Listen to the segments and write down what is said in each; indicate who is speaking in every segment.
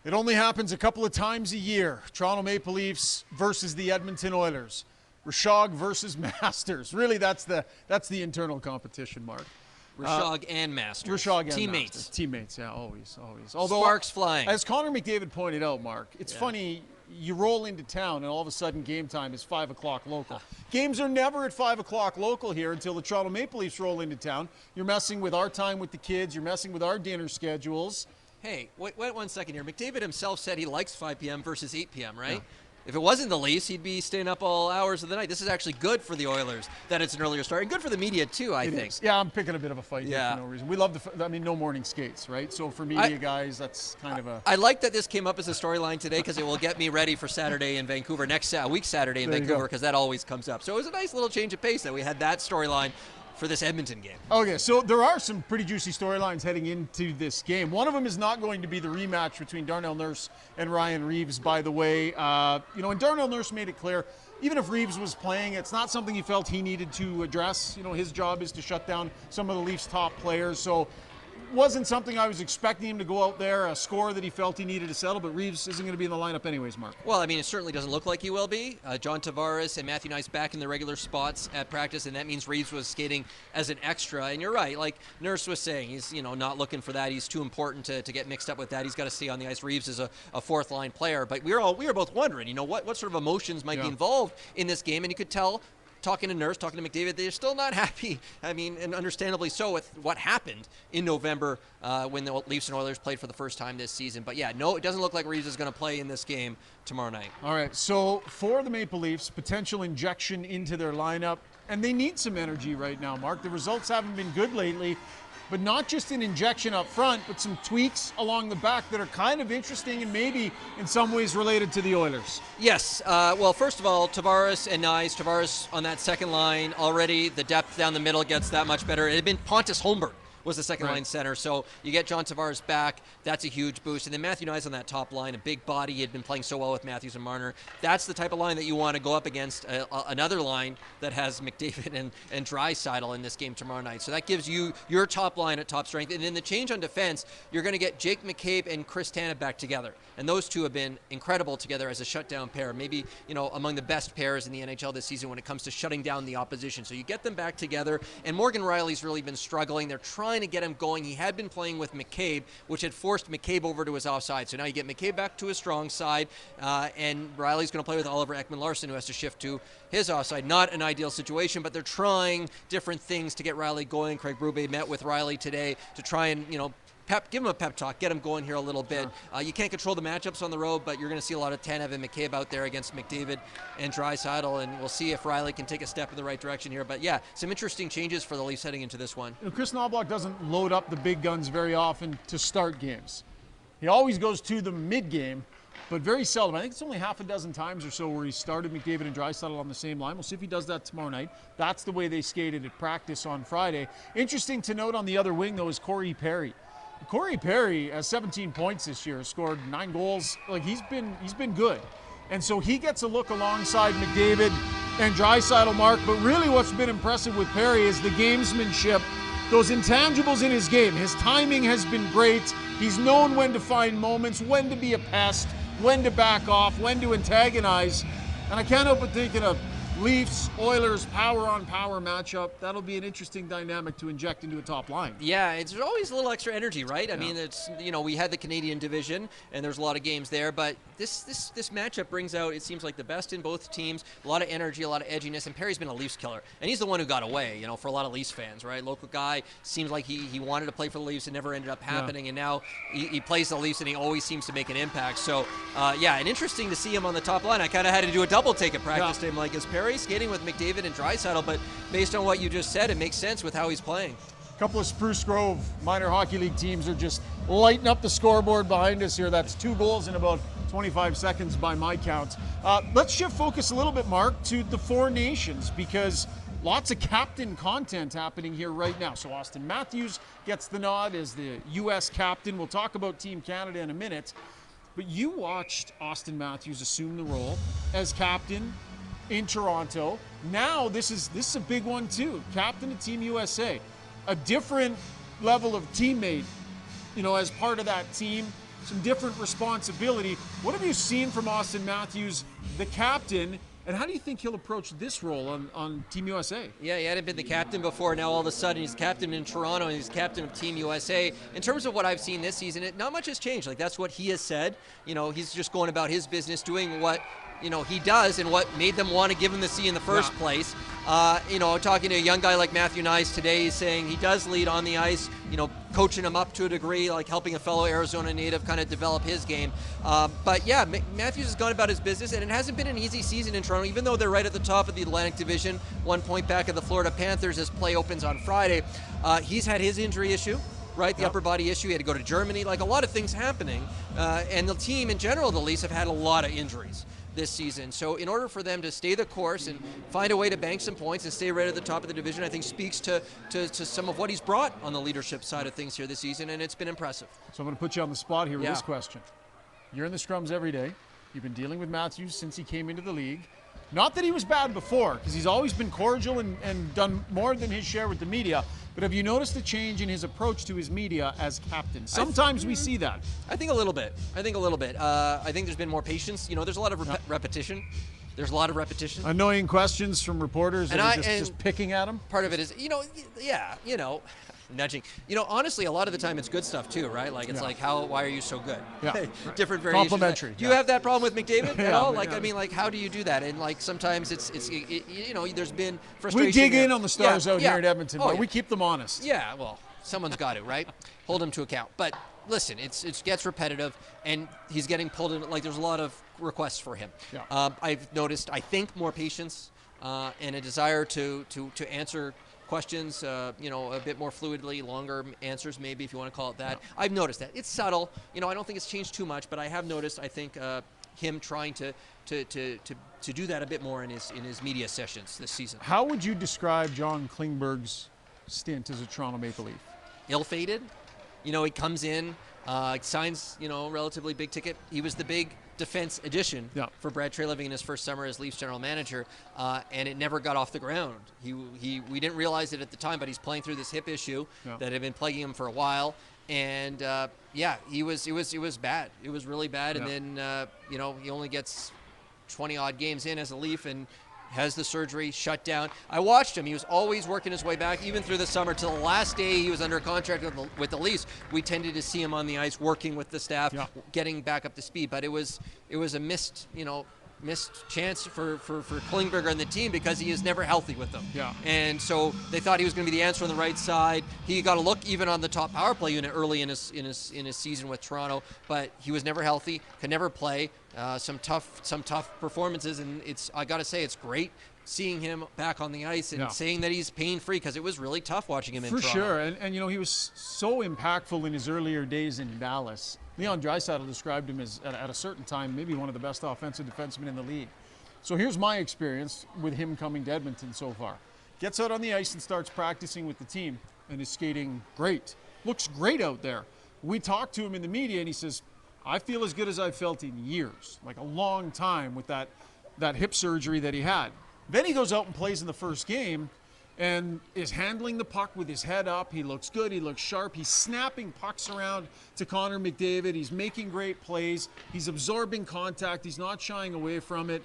Speaker 1: It only happens a couple of times a year. Toronto Maple Leafs versus the Edmonton Oilers. Rishaug versus Masters. Really, that's the internal competition, Mark.
Speaker 2: Rishaug and Masters.
Speaker 1: Rishaug and
Speaker 2: teammates.
Speaker 1: Masters. Teammates, yeah, always. Although,
Speaker 2: sparks flying.
Speaker 1: As Connor McDavid pointed out, Mark, it's funny, you roll into town and all of a sudden game time is 5 o'clock local. Games are never at 5 o'clock local here until the Toronto Maple Leafs roll into town. You're messing with our time with the kids. You're messing with our dinner schedules.
Speaker 2: Hey, wait 1 second here. McDavid himself said he likes 5 p.m. versus 8 p.m., right? Yeah. If it wasn't the Leafs, he'd be staying up all hours of the night. This is actually good for the Oilers that it's an earlier start, and good for the media too, I think.
Speaker 1: Is. Yeah, I'm picking a bit of a fight here for no reason. We love no morning skates, right? So for media guys, that's kind of a...
Speaker 2: I like that this came up as a storyline today because it will get me ready for Saturday in Vancouver, next week Saturday in Vancouver, because that always comes up. So it was a nice little change of pace that we had that storyline for this Edmonton game. Okay,
Speaker 1: so there are some pretty juicy storylines heading into this game. One of them is not going to be the rematch between Darnell Nurse and Ryan Reaves, by the way. And Darnell Nurse made it clear, even if Reaves was playing, it's not something he felt he needed to address. His job is to shut down some of the Leafs' top players. So wasn't something I was expecting him to go out there, a score that he felt he needed to settle, but Reaves isn't going to be in the lineup anyways, Mark.
Speaker 2: Well, I mean, it certainly doesn't look like he will be. John Tavares and Matthew Knies back in their regular spots at practice, and that means Reaves was skating as an extra. And you're right, like Nurse was saying, he's not looking for that. He's too important to get mixed up with that. He's got to stay on the ice. Reaves is a fourth-line player. But we were both wondering, what sort of emotions might be involved in this game, and you could tell, talking to Nurse, talking to McDavid, they're still not happy. I mean, and understandably so, with what happened in November when the Leafs and Oilers played for the first time this season. But yeah, no, it doesn't look like Reaves is going to play in this game tomorrow night.
Speaker 1: All right, so for the Maple Leafs, potential injection into their lineup, and they need some energy right now, Mark. The results haven't been good lately, but not just an injection up front, but some tweaks along the back that are kind of interesting and maybe in some ways related to the Oilers.
Speaker 2: Yes. Well, first of all, Tavares and Knies. Tavares on that second line already. The depth down the middle gets that much better. It had been Pontus Holmberg was the second line center. So you get John Tavares back. That's a huge boost. And then Matthew Knies on that top line, a big body. He had been playing so well with Matthews and Marner. That's the type of line that you want to go up against another line that has McDavid and Draisaitl in this game tomorrow night. So that gives you your top line at top strength. And then the change on defense, you're going to get Jake McCabe and Chris Tanev back together. And those two have been incredible together as a shutdown pair. Maybe, among the best pairs in the NHL this season when it comes to shutting down the opposition. So you get them back together. And Morgan Rielly's really been struggling. They're trying to get him going. He had been playing with McCabe, which had forced McCabe over to his offside. So now you get McCabe back to his strong side, and Rielly's going to play with Oliver Ekman-Larsson, who has to shift to his offside. Not an ideal situation, but they're trying different things to get Rielly going. Craig Berube met with Rielly today to try and, give him a pep talk, get him going here a little bit. You can't control the matchups on the road, but you're going to see a lot of Tanev and McCabe out there against McDavid and Draisaitl, and we'll see if Rielly can take a step in the right direction here. But yeah, some interesting changes for the Leafs heading into this one.
Speaker 1: Chris Knoblauch doesn't load up the big guns very often to start games. He always goes to the mid-game, but very seldom. I think it's only half a dozen times or so where he started McDavid and Draisaitl on the same line. We'll see if he does that tomorrow night. That's the way they skated at practice on Friday. Interesting to note on the other wing, though, is Corey Perry. Corey Perry has 17 points this year, scored 9 goals. Like he's been good. And so he gets a look alongside McDavid and Draisaitl, Mark. But really what's been impressive with Perry is the gamesmanship, those intangibles in his game. His timing has been great. He's known when to find moments, when to be a pest, when to back off, when to antagonize. And I can't help but thinking of Leafs, Oilers, power-on-power matchup. That'll be an interesting dynamic to inject into a top line.
Speaker 2: Yeah, it's always a little extra energy, right? I mean, it's we had the Canadian division, and there's a lot of games there, but this matchup brings out, it seems like, the best in both teams, a lot of energy, a lot of edginess, and Perry's been a Leafs killer, and he's the one who got away, for a lot of Leafs fans, right? Local guy, seems like he wanted to play for the Leafs, it never ended up happening, and now he plays the Leafs, and he always seems to make an impact. So, and interesting to see him on the top line. I kind of had to do a double take at practice to him, like, is Perry skating with McDavid and Draisaitl, but based on what you just said, it makes sense with how he's playing.
Speaker 1: A couple of Spruce Grove minor hockey league teams are just lighting up the scoreboard behind us here. That's 2 goals in about 25 seconds by my count. Let's shift focus a little bit, Mark, to the Four Nations, because lots of captain content happening here right now. So Auston Matthews gets the nod as the U.S. captain. We'll talk about Team Canada in a minute. But you watched Auston Matthews assume the role as captain in Toronto. Now this is a big one too. Captain of Team USA. A different level of teammate, as part of that team. some different responsibility. What have you seen from Austin Matthews, the captain, and how do you think he'll approach this role on Team USA?
Speaker 2: Yeah, he hadn't been the captain before. Now all of a sudden he's captain in Toronto and he's captain of Team USA. In terms of what I've seen this season, not much has changed. Like, that's what he has said. He's just going about his business, doing what he does and what made them want to give him the C in the first place. Talking to a young guy like Matthew Nyes today, he's saying he does lead on the ice, coaching him up to a degree, like helping a fellow Arizona native kind of develop his game. But yeah, Matthews has gone about his business, and it hasn't been an easy season in Toronto, even though they're right at the top of the Atlantic Division, 1 point back of the Florida Panthers as play opens on Friday. He's had his injury issue. Right, the upper body issue. He had to go to Germany. Like, a lot of things happening. And the team in general, the Leafs, have had a lot of injuries this season. So in order for them to stay the course and find a way to bank some points and stay right at the top of the division, I think speaks to some of what he's brought on the leadership side of things here this season, and it's been impressive.
Speaker 1: So I'm going to put you on the spot here with this question. You're in the scrums every day. You've been dealing with Matthews since he came into the league. Not that he was bad before, because he's always been cordial and done more than his share with the media. But have you noticed a change in his approach to his media as captain? Sometimes we see that.
Speaker 2: I think a little bit. I think there's been more patience. There's a lot of repetition. There's a lot of repetition.
Speaker 1: Annoying questions from reporters that are just picking at him.
Speaker 2: Part of it is, nudging. Honestly, a lot of the time it's good stuff too, right? Like, it's like, why are you so good?
Speaker 1: Yeah.
Speaker 2: Different variations.
Speaker 1: Complimentary.
Speaker 2: Do you have that problem with McDavid at all? Like, I mean, like, how do you do that? And like, sometimes it's there's been frustration.
Speaker 1: We dig in on the stars out here at Edmonton, but we keep them honest.
Speaker 2: Yeah, well, someone's got to, right? Hold him to account. But listen, it gets repetitive, and he's getting pulled in. Like, there's a lot of requests for him.
Speaker 1: Yeah.
Speaker 2: I've noticed, I think, more patience and a desire to answer questions, a bit more fluidly, longer answers, maybe, if you want to call it that. Yeah. I've noticed that. It's subtle. I don't think it's changed too much, but I have noticed, I think, him trying to do that a bit more in his media sessions this season.
Speaker 1: How would you describe John Klingberg's stint as a Toronto Maple Leaf?
Speaker 2: Ill-fated. He comes in, signs, relatively big ticket. He was the big defense addition for Brad Treliving in his first summer as Leafs general manager, and it never got off the ground. We didn't realize it at the time, but he's playing through this hip issue that had been plaguing him for a while, and it was bad. It was really bad, and then he only gets 20 odd games in as a Leaf and has the surgery, shut down. I watched him. He was always working his way back, even through the summer, till the last day he was under contract with the Leafs. We tended to see him on the ice working with the staff, getting back up to speed. But it was a missed chance for Klingberg and the team, because he is never healthy with them.
Speaker 1: Yeah.
Speaker 2: And so they thought he was going to be the answer on the right side. He got a look even on the top power play unit early in his season with Toronto, but he was never healthy, could never play. Some tough performances, and I got to say, it's great seeing him back on the ice and saying that he's pain-free, because it was really tough watching him in Toronto.
Speaker 1: For sure, and he was so impactful in his earlier days in Dallas. Leon Draisaitl described him as, at a certain time, maybe one of the best offensive defensemen in the league. So here's my experience with him coming to Edmonton so far. Gets out on the ice and starts practicing with the team, and is skating great. Looks great out there. We talked to him in the media, and he says, I feel as good as I've felt in years, like a long time, with that hip surgery that he had. Then he goes out and plays in the first game and is handling the puck with his head up. He looks good. He looks sharp. He's snapping pucks around to Connor McDavid. He's making great plays. He's absorbing contact. He's not shying away from it.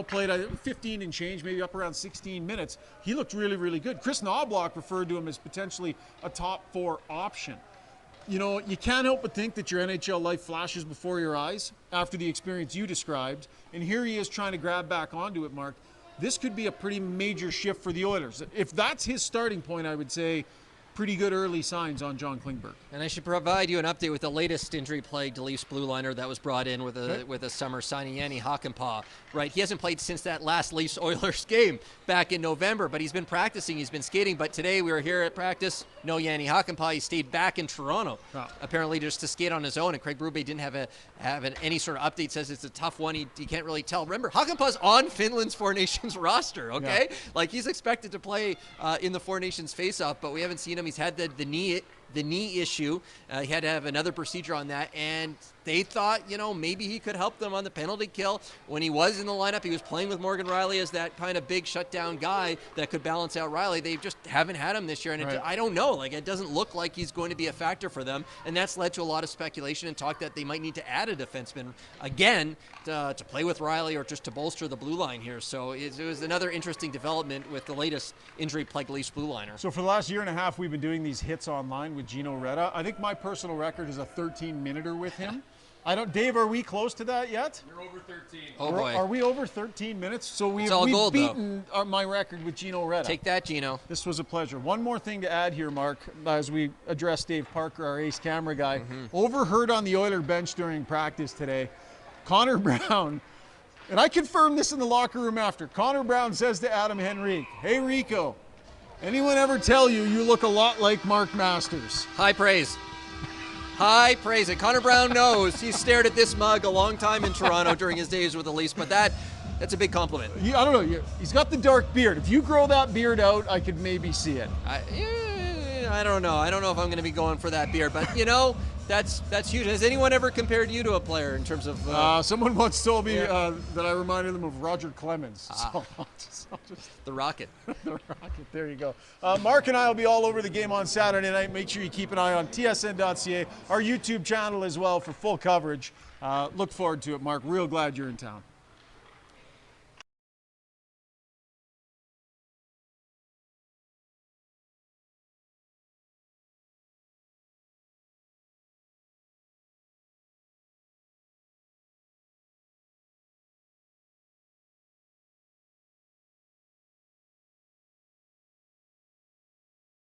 Speaker 1: Played 15 and change, maybe up around 16 minutes. He looked really, really good. Chris Knobloch referred to him as potentially a top 4 option. You can't help but think that your NHL life flashes before your eyes after the experience you described. And here he is trying to grab back onto it, Mark. This could be a pretty major shift for the Oilers. If that's his starting point, I would say pretty good early signs on John Klingberg.
Speaker 2: And I should provide you an update with the latest injury-plagued Leafs blue liner that was brought in with a summer signing, Yanni Hakanpää. Right, he hasn't played since that last Leafs-Oilers game back in November, but he's been practicing, he's been skating. But today we were here at practice, no Yanni Hakanpää. He stayed back in Toronto, apparently just to skate on his own. And Craig Berube didn't have any sort of update. Says it's a tough one. He can't really tell. Remember, Hakanpää's on Finland's Four Nations roster. Okay, like he's expected to play in the Four Nations face-off, but we haven't seen him. He's had the knee issue. He had to have another procedure on that, and they thought, maybe he could help them on the penalty kill. When he was in the lineup, he was playing with Morgan Rielly as that kind of big shutdown guy that could balance out Rielly. They just haven't had him this year, and I don't know. Like, it doesn't look like he's going to be a factor for them, and that's led to a lot of speculation and talk that they might need to add a defenseman again to play with Rielly or just to bolster the blue line here. So it was another interesting development with the latest injury-plagued Leafs blue liner.
Speaker 1: So for the last year and a half, we've been doing these hits online with Gino Reda. I think my personal record is a 13-minuter with him. Dave, are we close to that yet?
Speaker 3: You're over 13.
Speaker 2: Oh, boy.
Speaker 1: Are we over 13 minutes? So we've
Speaker 2: gold,
Speaker 1: beaten my record with Gino Reda.
Speaker 2: Take that, Gino.
Speaker 1: This was a pleasure. One more thing to add here, Mark, as we address Dave Parker, our ace camera guy. Overheard on the Oiler bench during practice today, Connor Brown, and I confirmed this in the locker room after, Connor Brown says to Adam Henrique, "Hey, Rico, anyone ever tell you look a lot like Mark Masters?"
Speaker 2: High praise. High praise. And Connor Brown knows he stared at this mug a long time in Toronto during his days with the Leafs, but that's a big compliment.
Speaker 1: I don't know. He's got the dark beard. If you grow that beard out, I could maybe see it.
Speaker 2: I don't know. I don't know if I'm going to be going for that beard, but that's huge. Has anyone ever compared you to a player in terms of?
Speaker 1: Someone once told me that I reminded them of Roger Clemens. So I'll just
Speaker 2: the Rocket.
Speaker 1: The Rocket. There you go. Mark and I will be all over the game on Saturday night. Make sure you keep an eye on tsn.ca, our YouTube channel as well for full coverage. Look forward to it, Mark. Real glad you're in town.